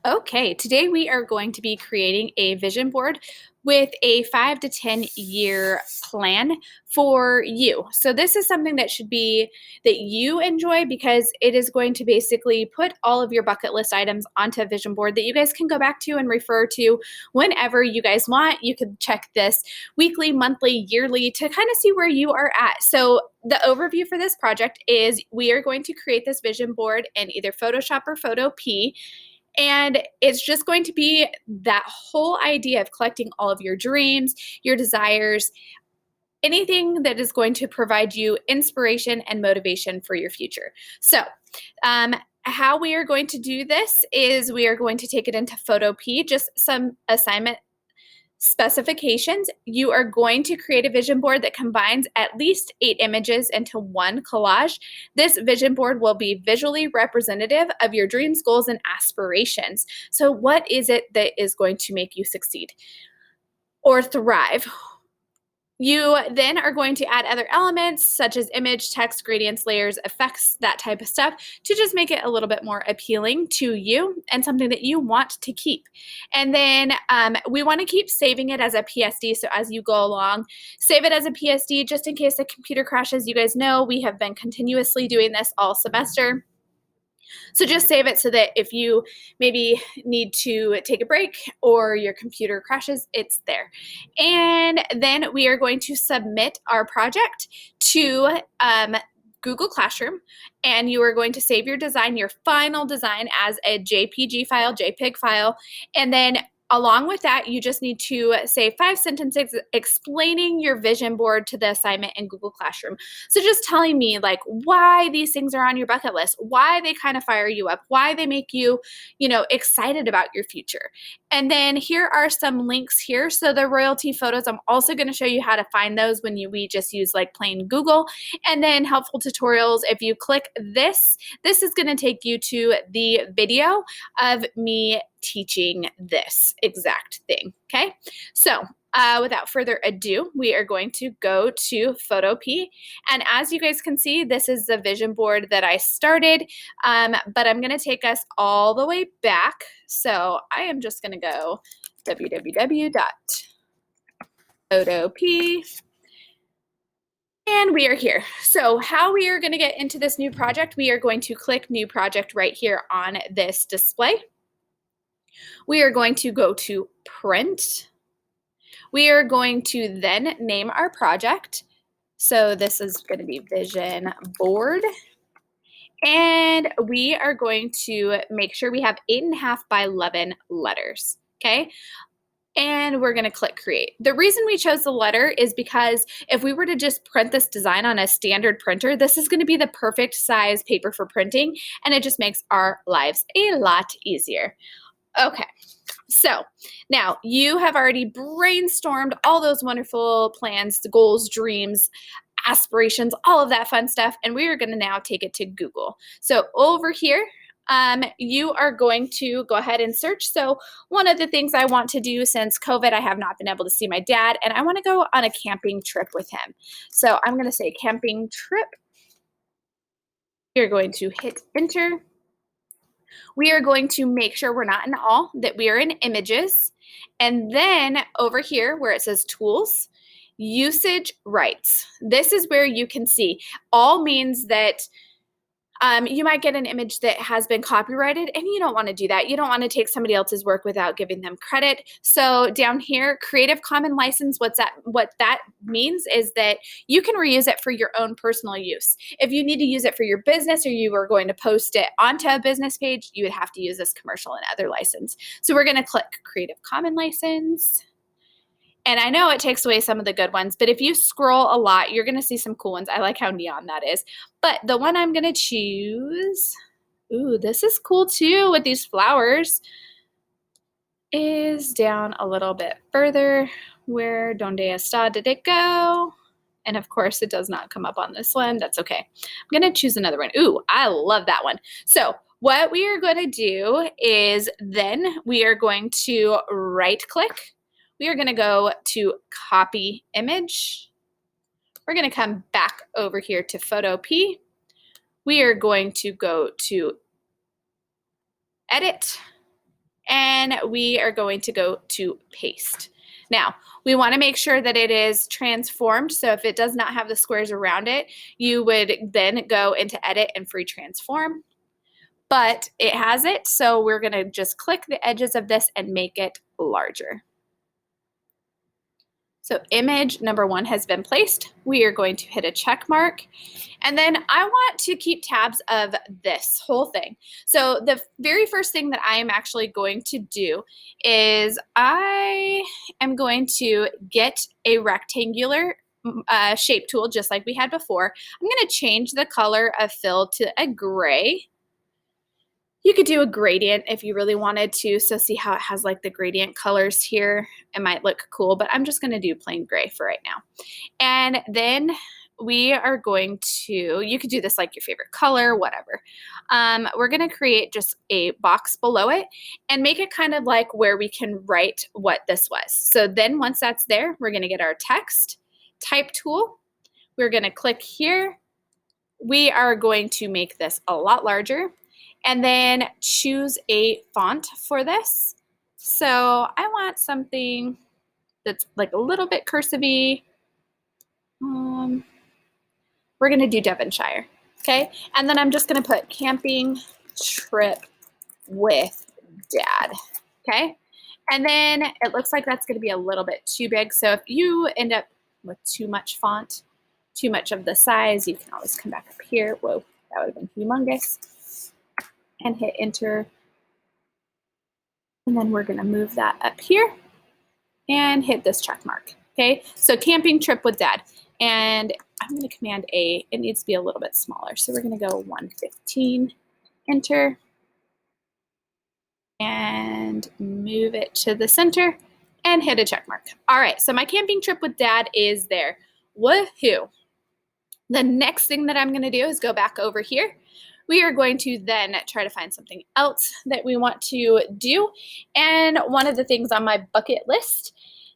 Okay, today we are going to be creating a vision board with a 5 to 10 year plan for you. So this is something that should be that you enjoy because it is going to basically put all of your bucket list items onto a vision board that you guys can go back to and refer to whenever you guys want. You could check this weekly, monthly, yearly to kind of see where you are at. So the overview for this project is we are going to create this vision board in either Photoshop or Photopea. And it's just going to be that whole idea of collecting all of your dreams, your desires, anything that is going to provide you inspiration and motivation for your future. So, how we are going to do this is we are going to take it into Photopea, just some assignment specifications. You are going to create a vision board that combines at least 8 images into one collage. This vision board will be visually representative of your dreams, goals, and aspirations. So, what is it that is going to make you succeed or thrive? You then are going to add other elements such as image, text, gradients, layers, effects, that type of stuff to just make it a little bit more appealing to you and something that you want to keep. And then we want to keep saving it as a PSD. So as you go along, save it as a PSD just in case the computer crashes. You guys know we have been continuously doing this all semester. So just save it so that if you maybe need to take a break or your computer crashes, it's there. And then we are going to submit our project to Google Classroom, and you are going to save your design, your final design, as a JPG file, JPEG file, and then along with that, you just need to say 5 sentences explaining your vision board to the assignment in Google Classroom. So just telling me like why these things are on your bucket list, why they kind of fire you up, why they make you, excited about your future. And then here are some links here. So the royalty photos, I'm also going to show you how to find those when we just use like plain Google. And then helpful tutorials. If you click this is going to take you to the video of me teaching this exact thing. Okay, so without further ado, we are going to go to Photopea. And as you guys can see, this is the vision board that I started, but I'm going to take us all the way back. So I am just going to go www.photopea. And we are here. So how we are going to get into this new project, we are going to click New Project right here on this display. We are going to go to Print. We are going to then name our project. So this is going to be Vision Board. And we are going to make sure we have 8.5 by 11 letters. Okay. And we're going to click create. The reason we chose the letter is because if we were to just print this design on a standard printer, this is going to be the perfect size paper for printing, and it just makes our lives a lot easier. Okay, so now you have already brainstormed all those wonderful plans, goals, dreams, aspirations, all of that fun stuff, and we are going to now take it to Google. So over here, you are going to go ahead and search. So one of the things I want to do since COVID, I have not been able to see my dad, and I want to go on a camping trip with him. So I'm going to say camping trip. You're going to hit enter. We are going to make sure we're not in all, that we are in images. And then over here where it says tools, usage rights. This is where you can see all means that you might get an image that has been copyrighted, and you don't want to do that. You don't want to take somebody else's work without giving them credit. So down here, Creative Commons license, what that means is that you can reuse it for your own personal use. If you need to use it for your business or you are going to post it onto a business page, you would have to use this commercial and other license. So we're going to click Creative Commons license. And I know it takes away some of the good ones, but if you scroll a lot, you're going to see some cool ones. I like how neon that is. But the one I'm going to choose, ooh, this is cool too with these flowers, is down a little bit further. Where donde está did it go? And of course, it does not come up on this one. That's okay. I'm going to choose another one. Ooh, I love that one. So what we are going to do is then we are going to right click. We are going to go to copy image. We're going to come back over here to Photopea. We are going to go to edit, and we are going to go to paste. Now, we want to make sure that it is transformed. So if it does not have the squares around it, you would then go into edit and free transform. But it has it, so we're going to just click the edges of this and make it larger. So image number 1 has been placed. We are going to hit a check mark. And then I want to keep tabs of this whole thing. So the very first thing that I am actually going to do is I am going to get a rectangular shape tool just like we had before. I'm going to change the color of fill to a gray. You could do a gradient if you really wanted to. So see how it has like the gradient colors here? It might look cool, but I'm just going to do plain gray for right now. And then we are going to, you could do this like your favorite color, whatever. We're going to create just a box below it and make it kind of like where we can write what this was. So then once that's there, we're going to get our text type tool. We're going to click here. We are going to make this a lot larger. And then choose a font for this. So I want something that's like a little bit cursive-y. We're going to do Devonshire, okay? And then I'm just going to put camping trip with dad, okay? And then it looks like that's going to be a little bit too big. So if you end up with too much font, too much of the size, you can always come back up here. Whoa, that would have been humongous. And hit enter. And then we're going to move that up here and hit this check mark. Okay, so camping trip with dad. And I'm going to command A. It needs to be a little bit smaller. So we're going to go 115, enter, and move it to the center and hit a check mark. All right, so my camping trip with dad is there. Woohoo! The next thing that I'm going to do is go back over here. We are going to then try to find something else that we want to do. And one of the things on my bucket list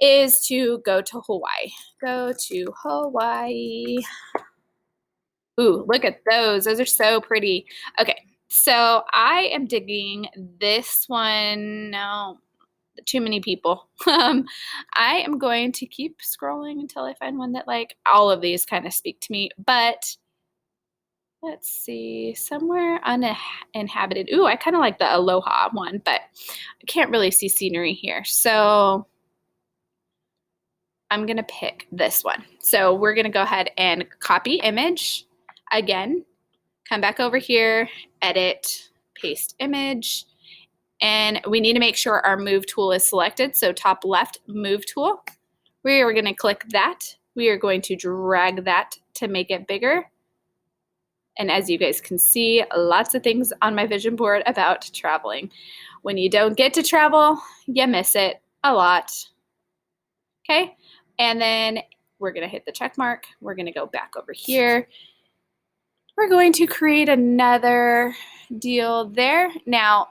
is to go to Hawaii. Go to Hawaii. Ooh, look at those. Those are so pretty. Okay, so I am digging this one. No, too many people. I am going to keep scrolling until I find one that like all of these kind of speak to me, but let's see, somewhere uninhabited. Ooh, I kind of like the Aloha one, but I can't really see scenery here. So I'm going to pick this one. So we're going to go ahead and copy image again, come back over here, edit, paste image, and we need to make sure our move tool is selected. So top left, move tool. We are going to click that. We are going to drag that to make it bigger. And as you guys can see, lots of things on my vision board about traveling. When you don't get to travel, you miss it a lot. Okay, and then we're going to hit the check mark. We're going to go back over here. We're going to create another deal there. Now,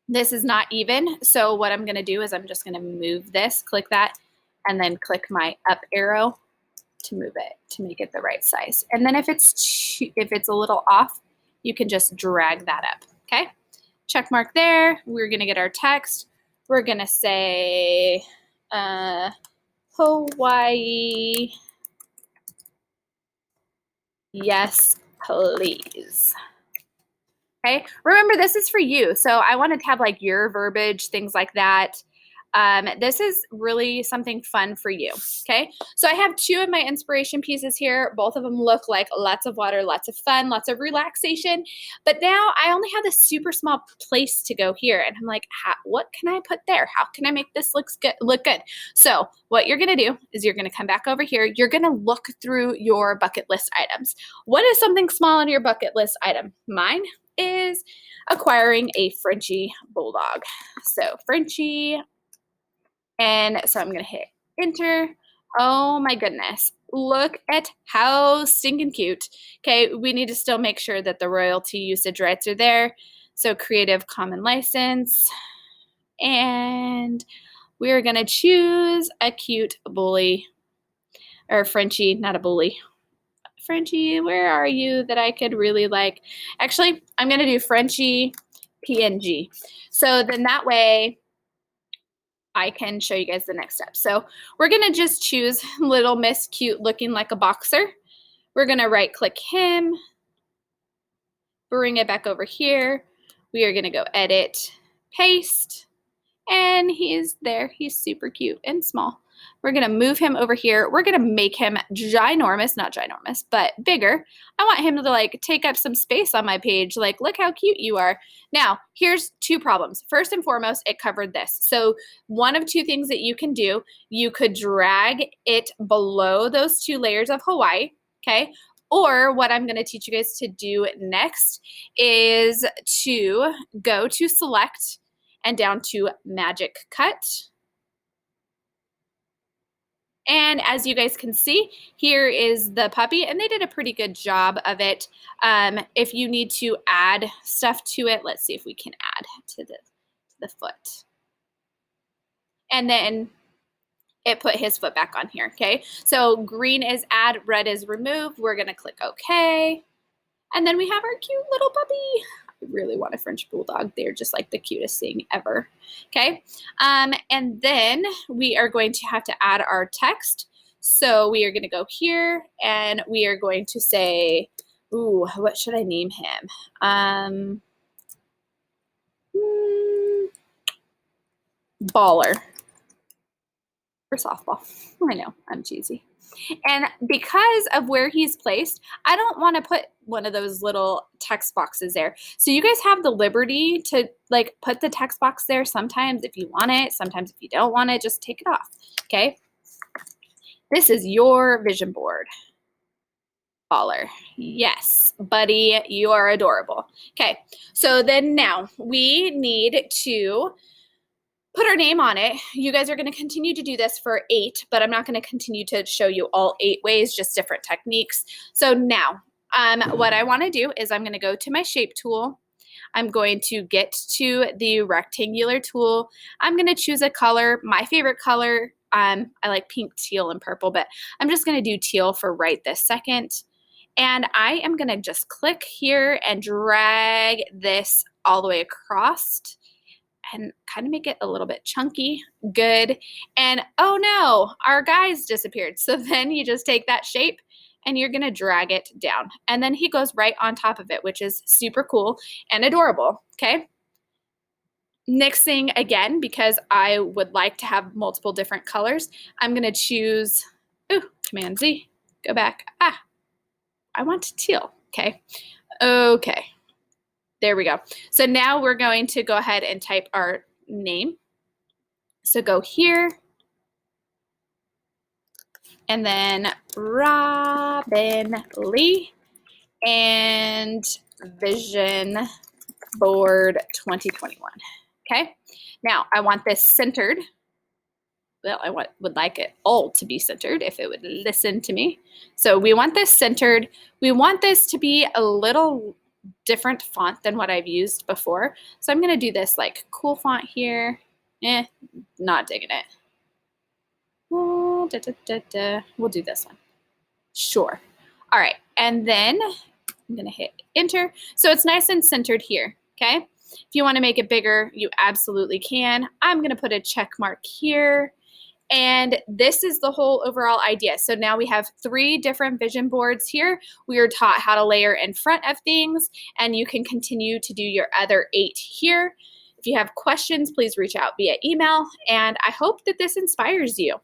this is not even, so what I'm going to do is I'm just going to move this, click that, and then click my up arrow to move it to make it the right size. And then if it's a little off, you can just drag that up. Okay, check mark there. We're going to get our text. We're going to say Hawaii, yes please. Okay, remember this is for you, so I wanted to have like your verbiage, things like that. This is really something fun for you, okay? So I have two of my inspiration pieces here. Both of them look like lots of water, lots of fun, lots of relaxation. But now I only have this super small place to go here. And I'm like, what can I put there? How can I make this look good? So what you're gonna do is you're gonna come back over here. You're gonna look through your bucket list items. What is something small on your bucket list item? Mine is acquiring a Frenchie Bulldog. So Frenchie. And so I'm going to hit enter. Oh my goodness. Look at how stinking cute. Okay, we need to still make sure that the royalty usage rights are there. So Creative Commons license. And we're going to choose a cute bully. Or Frenchie, not a bully. Frenchie, where are you that I could really like? Actually, I'm going to do Frenchie PNG. So then that way I can show you guys the next step. So we're gonna just choose Little Miss Cute looking like a boxer. We're gonna right click him, bring it back over here. We are gonna go edit, paste, and he's there. He's super cute and small. We're gonna move him over here. We're gonna make him ginormous, not ginormous, but bigger. I want him to like take up some space on my page. Like, look how cute you are. Now, here's two problems. First and foremost, it covered this. So one of two things that you can do, you could drag it below those two layers of Hawaii, okay? Or what I'm gonna teach you guys to do next is to go to select and down to Magic Cut. And as you guys can see, here is the puppy, and they did a pretty good job of it. If you need to add stuff to it, let's see if we can add to the foot. And then it put his foot back on here, okay? So green is add, red is remove. We're gonna click OK. And then we have our cute little puppy. I really want a French Bulldog. They're just like the cutest thing ever, okay? And then we are going to have to add our text. So we are gonna go here and we are going to say, ooh, what should I name him? Baller. For softball. I know, I'm cheesy. And because of where he's placed, I don't want to put one of those little text boxes there. So you guys have the liberty to like put the text box there sometimes if you want it, sometimes if you don't want it, just take it off, okay? This is your vision board. Baller. Yes, buddy, you are adorable. Okay, so then now we need to put our name on it. You guys are going to continue to do this for 8, but I'm not going to continue to show you all 8 ways, just different techniques. So now, what I want to do is I'm going to go to my shape tool. I'm going to get to the rectangular tool. I'm going to choose a color. My favorite color, I like pink, teal, and purple, but I'm just going to do teal for right this second. And I am going to just click here and drag this all the way across and kind of make it a little bit chunky. Good. And oh no, our guy's disappeared. So then you just take that shape and you're going to drag it down. And then he goes right on top of it, which is super cool and adorable. Okay. Next thing, again, because I would like to have multiple different colors, I'm going to choose, Command Z, go back. I want teal. Okay. Okay. There we go. So now we're going to go ahead and type our name. So go here. And then Robin Lee and Vision Board 2021. Okay. Now I want this centered. Well, I would like it all to be centered if it would listen to me. So we want this centered. We want this to be a little different font than what I've used before. So I'm going to do this like cool font here. Not digging it. We'll do this one. Sure. All right. And then I'm going to hit enter. So it's nice and centered here. Okay. If you want to make it bigger, you absolutely can. I'm going to put a check mark here. And this is the whole overall idea. So now we have 3 different vision boards here. We are taught how to layer in front of things, and you can continue to do your other 8 here. If you have questions, please reach out via email, and I hope that this inspires you.